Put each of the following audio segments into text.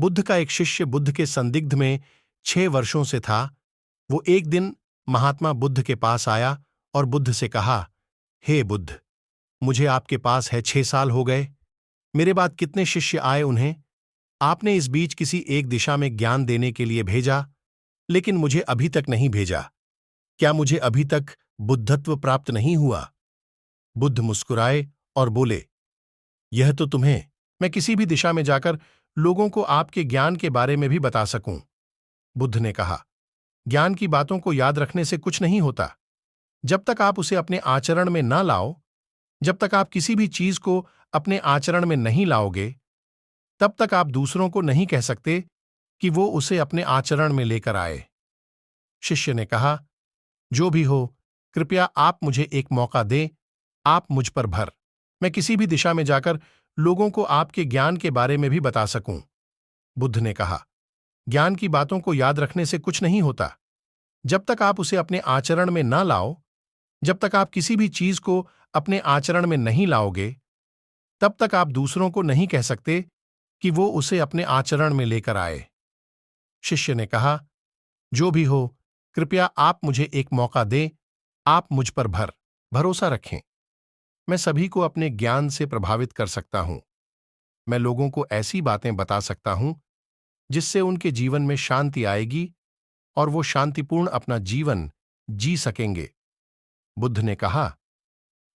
बुद्ध का एक शिष्य बुद्ध के संदिग्ध में 6 वर्षों से था। वो एक दिन महात्मा बुद्ध के पास आया और बुद्ध से कहा, हे बुद्ध, मुझे आपके पास है 6 साल हो गए। मेरे बाद कितने शिष्य आए, उन्हें आपने इस बीच किसी एक दिशा में ज्ञान देने के लिए भेजा, लेकिन मुझे अभी तक नहीं भेजा। क्या मुझे अभी तक बुद्धत्व प्राप्त नहीं हुआ? बुद्ध मुस्कुराए और बोले, यह तो तुम्हें मैं किसी भी दिशा में जाकर लोगों को आपके ज्ञान के बारे में भी बता सकूं। बुद्ध ने कहा, ज्ञान की बातों को याद रखने से कुछ नहीं होता। जब तक आप उसे अपने आचरण में ना लाओ, जब तक आप किसी भी चीज को अपने आचरण में नहीं लाओगे, तब तक आप दूसरों को नहीं कह सकते कि वो उसे अपने आचरण में लेकर आए। शिष्य ने कहा, जो भी हो, कृपया आप मुझे एक मौका दें, आप मुझ पर भर। मैं किसी भी दिशा में जाकर लोगों को आपके ज्ञान के बारे में भी बता सकूं। बुद्ध ने कहा, ज्ञान की बातों को याद रखने से कुछ नहीं होता। जब तक आप उसे अपने आचरण में ना लाओ, जब तक आप किसी भी चीज को अपने आचरण में नहीं लाओगे, तब तक आप दूसरों को नहीं कह सकते कि वो उसे अपने आचरण में लेकर आए। शिष्य ने कहा, जो भी हो, कृपया आप मुझे एक मौका दें, आप मुझ पर भरोसा रखें। मैं सभी को अपने ज्ञान से प्रभावित कर सकता हूं। मैं लोगों को ऐसी बातें बता सकता हूं जिससे उनके जीवन में शांति आएगी और वो शांतिपूर्ण अपना जीवन जी सकेंगे। बुद्ध ने कहा,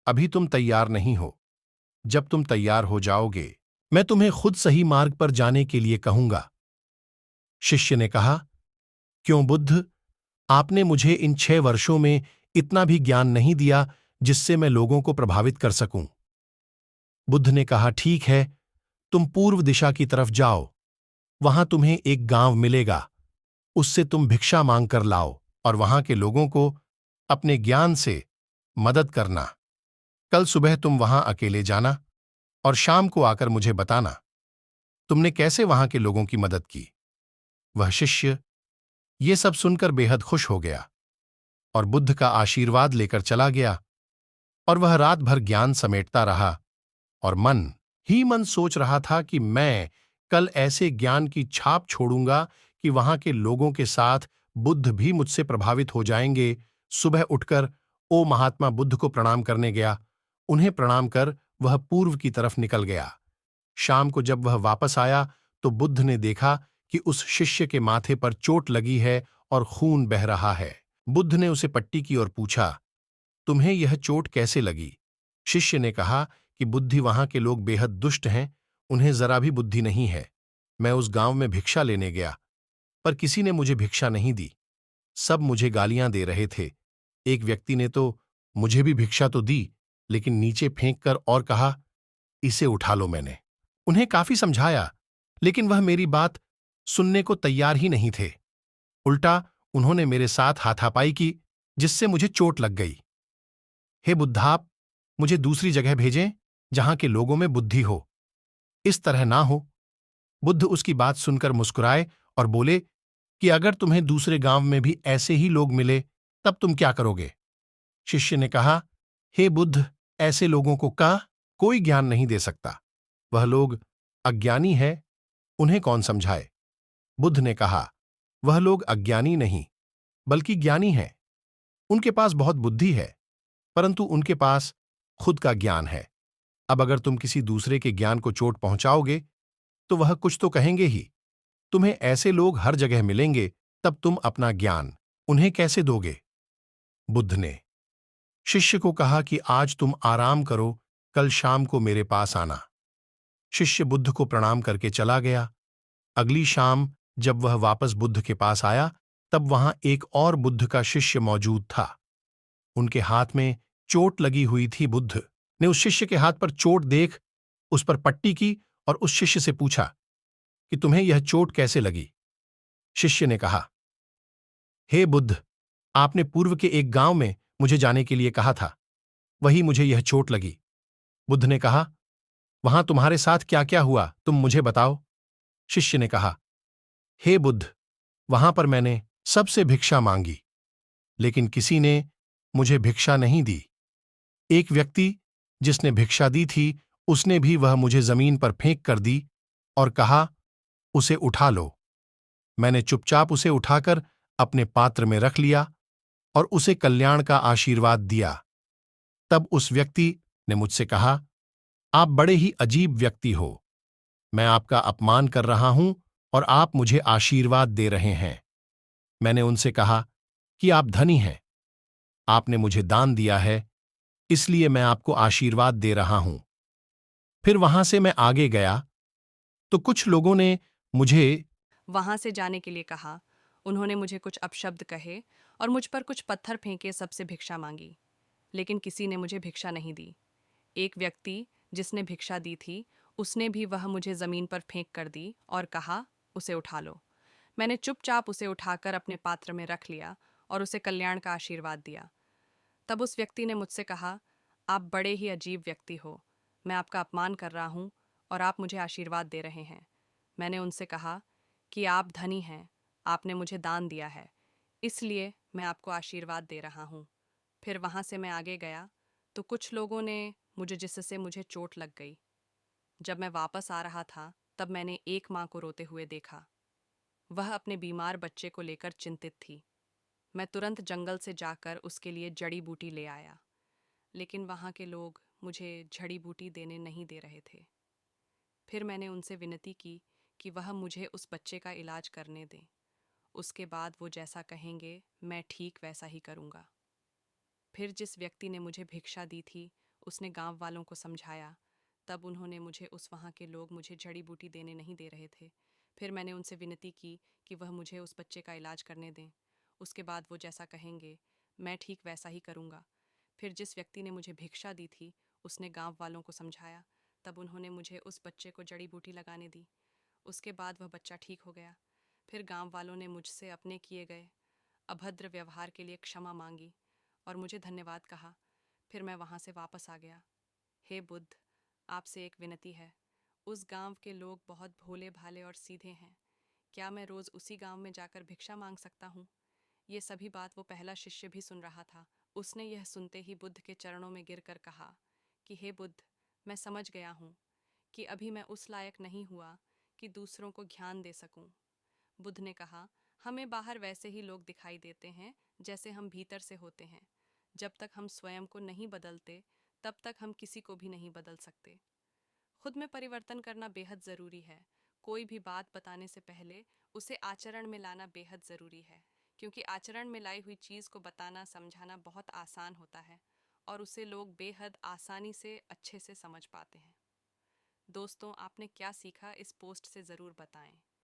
अभी तुम तैयार नहीं हो। जब तुम तैयार हो जाओगे, मैं तुम्हें खुद सही मार्ग पर जाने के लिए कहूंगा। शिष्य ने कहा, क्यों बुद्ध, आपने मुझे इन 6 वर्षों में इतना भी ज्ञान नहीं दिया जिससे मैं लोगों को प्रभावित कर सकूं। बुद्ध ने कहा, ठीक है, तुम पूर्व दिशा की तरफ जाओ। वहां तुम्हें एक गांव मिलेगा। उससे तुम भिक्षा मांग कर लाओ और वहां के लोगों को अपने ज्ञान से मदद करना। कल सुबह तुम वहां अकेले जाना और शाम को आकर मुझे बताना तुमने कैसे वहां के लोगों की मदद की। वह शिष्य ये सब सुनकर बेहद खुश हो गया और बुद्ध का आशीर्वाद लेकर चला गया। और वह रात भर ज्ञान समेटता रहा और मन ही मन सोच रहा था कि मैं कल ऐसे ज्ञान की छाप छोड़ूंगा कि वहां के लोगों के साथ बुद्ध भी मुझसे प्रभावित हो जाएंगे। सुबह उठकर ओ महात्मा बुद्ध को प्रणाम करने गया। उन्हें प्रणाम कर वह पूर्व की तरफ निकल गया। शाम को जब वह वापस आया तो बुद्ध ने देखा कि उस शिष्य के माथे पर चोट लगी है और खून बह रहा है। बुद्ध ने उसे पट्टी की और पूछा, तुम्हें यह चोट कैसे लगी? शिष्य ने कहा कि बुद्धि वहां के लोग बेहद दुष्ट हैं, उन्हें जरा भी बुद्धि नहीं है। मैं उस गांव में भिक्षा लेने गया, पर किसी ने मुझे भिक्षा नहीं दी। सब मुझे गालियां दे रहे थे। एक व्यक्ति ने तो मुझे भी भिक्षा तो दी, लेकिन नीचे फेंक कर और कहा, इसे उठा लो। मैंने उन्हें काफी समझाया, लेकिन वह मेरी बात सुनने को तैयार ही नहीं थे। उल्टा उन्होंने मेरे साथ हाथापाई की, जिससे मुझे चोट लग गई। हे बुद्धाप, मुझे दूसरी जगह भेजें जहां के लोगों में बुद्धि हो। इस तरह ना हो। बुद्ध उसकी बात सुनकर मुस्कुराए और बोले कि अगर तुम्हें दूसरे गांव में भी ऐसे ही लोग मिले तब तुम क्या करोगे? शिष्य ने कहा, हे बुद्ध, ऐसे लोगों को कोई ज्ञान नहीं दे सकता। वह लोग अज्ञानी है, उन्हें कौन समझाए? बुद्ध ने कहा, वह लोग अज्ञानी नहीं बल्कि ज्ञानी हैं। उनके पास बहुत बुद्धि है, परंतु उनके पास खुद का ज्ञान है। अब अगर तुम किसी दूसरे के ज्ञान को चोट पहुंचाओगे तो वह कुछ तो कहेंगे ही। तुम्हें ऐसे लोग हर जगह मिलेंगे, तब तुम अपना ज्ञान उन्हें कैसे दोगे? बुद्ध ने शिष्य को कहा कि आज तुम आराम करो, कल शाम को मेरे पास आना। शिष्य बुद्ध को प्रणाम करके चला गया। अगली शाम जब वह वापस बुद्ध के पास आया, तब वहां एक और बुद्ध का शिष्य मौजूद था। उनके हाथ में चोट लगी हुई थी। बुद्ध ने उस शिष्य के हाथ पर चोट देख उस पर पट्टी की और उस शिष्य से पूछा कि तुम्हें यह चोट कैसे लगी? शिष्य ने कहा, हे बुद्ध, आपने पूर्व के एक गांव में मुझे जाने के लिए कहा था, वही मुझे यह चोट लगी। बुद्ध ने कहा, वहां तुम्हारे साथ क्या क्या हुआ, तुम मुझे बताओ। शिष्य ने कहा, हे बुद्ध, वहां पर मैंने सबसे भिक्षा मांगी, लेकिन किसी ने मुझे भिक्षा नहीं दी। एक व्यक्ति जिसने भिक्षा दी थी, उसने भी वह मुझे जमीन पर फेंक कर दी और कहा, उसे उठा लो। मैंने चुपचाप उसे उठाकर अपने पात्र में रख लिया और उसे कल्याण का आशीर्वाद दिया। तब उस व्यक्ति ने मुझसे कहा, आप बड़े ही अजीब व्यक्ति हो। मैं आपका अपमान कर रहा हूं और आप मुझे आशीर्वाद दे रहे हैं। मैंने उनसे कहा कि आप धनी हैं, आपने मुझे दान दिया है, इसलिए मैं आपको आशीर्वाद दे रहा हूं। फिर वहां से मैं आगे गया तो कुछ लोगों ने मुझे वहां से जाने के लिए कहा। उन्होंने मुझे कुछ अपशब्द कहे और मुझ पर कुछ पत्थर फेंके, सबसे भिक्षा मांगी, लेकिन किसी ने मुझे भिक्षा नहीं दी। एक व्यक्ति जिसने भिक्षा दी थी, उसने भी वह मुझे जमीन पर फेंक कर दी और कहा, उसे उठा लो। मैंने चुपचाप उसे उठाकर अपने पात्र में रख लिया और उसे कल्याण का आशीर्वाद दिया। तब उस व्यक्ति ने मुझसे कहा, आप बड़े ही अजीब व्यक्ति हो। मैं आपका अपमान कर रहा हूँ और आप मुझे आशीर्वाद दे रहे हैं। मैंने उनसे कहा कि आप धनी हैं, आपने मुझे दान दिया है, इसलिए मैं आपको आशीर्वाद दे रहा हूँ। फिर वहाँ से मैं आगे गया तो कुछ लोगों ने मुझे जिससे मुझे चोट लग गई। जब मैं वापस आ रहा था तब मैंने एक माँ को रोते हुए देखा। वह अपने बीमार बच्चे को लेकर चिंतित थी। मैं तुरंत जंगल से जाकर उसके लिए जड़ी बूटी ले आया, लेकिन वहाँ के लोग मुझे जड़ी बूटी देने नहीं दे रहे थे। फिर मैंने उनसे विनती की कि वह मुझे उस बच्चे का इलाज करने दें। उसके बाद वो जैसा कहेंगे मैं ठीक वैसा ही करूँगा। फिर जिस व्यक्ति ने मुझे भिक्षा दी थी, उसने गांव वालों को समझाया। तब उन्होंने मुझे उस वहाँ के लोग मुझे जड़ी बूटी देने नहीं दे रहे थे। फिर मैंने उनसे विनती की कि वह मुझे उस बच्चे का इलाज करने दें। उसके बाद वो जैसा कहेंगे मैं ठीक वैसा ही करूँगा। फिर जिस व्यक्ति ने मुझे भिक्षा दी थी, उसने गांव वालों को समझाया। तब उन्होंने मुझे उस बच्चे को जड़ी बूटी लगाने दी। उसके बाद वह बच्चा ठीक हो गया। फिर गांव वालों ने मुझसे अपने किए गए अभद्र व्यवहार के लिए क्षमा मांगी और मुझे धन्यवाद कहा। फिर मैं वहाँ से वापस आ गया। हे बुद्ध, आपसे एक विनती है। उस गांव के लोग बहुत भोले भाले और सीधे हैं। क्या मैं रोज़ उसी गांव में जाकर भिक्षा मांग सकता हूँ? ये सभी बात वो पहला शिष्य भी सुन रहा था। उसने यह सुनते ही बुद्ध के चरणों में गिरकर कहा कि हे बुद्ध, मैं समझ गया हूँ कि अभी मैं उस लायक नहीं हुआ कि दूसरों को ज्ञान दे सकूं। बुद्ध ने कहा, हमें बाहर वैसे ही लोग दिखाई देते हैं जैसे हम भीतर से होते हैं। जब तक हम स्वयं को नहीं बदलते, तब तक हम किसी को भी नहीं बदल सकते। खुद में परिवर्तन करना बेहद ज़रूरी है। कोई भी बात बताने से पहले उसे आचरण में लाना बेहद ज़रूरी है, क्योंकि आचरण में लाई हुई चीज़ को बताना समझाना बहुत आसान होता है और उसे लोग बेहद आसानी से अच्छे से समझ पाते हैं। दोस्तों, आपने क्या सीखा इस पोस्ट से ज़रूर बताएं।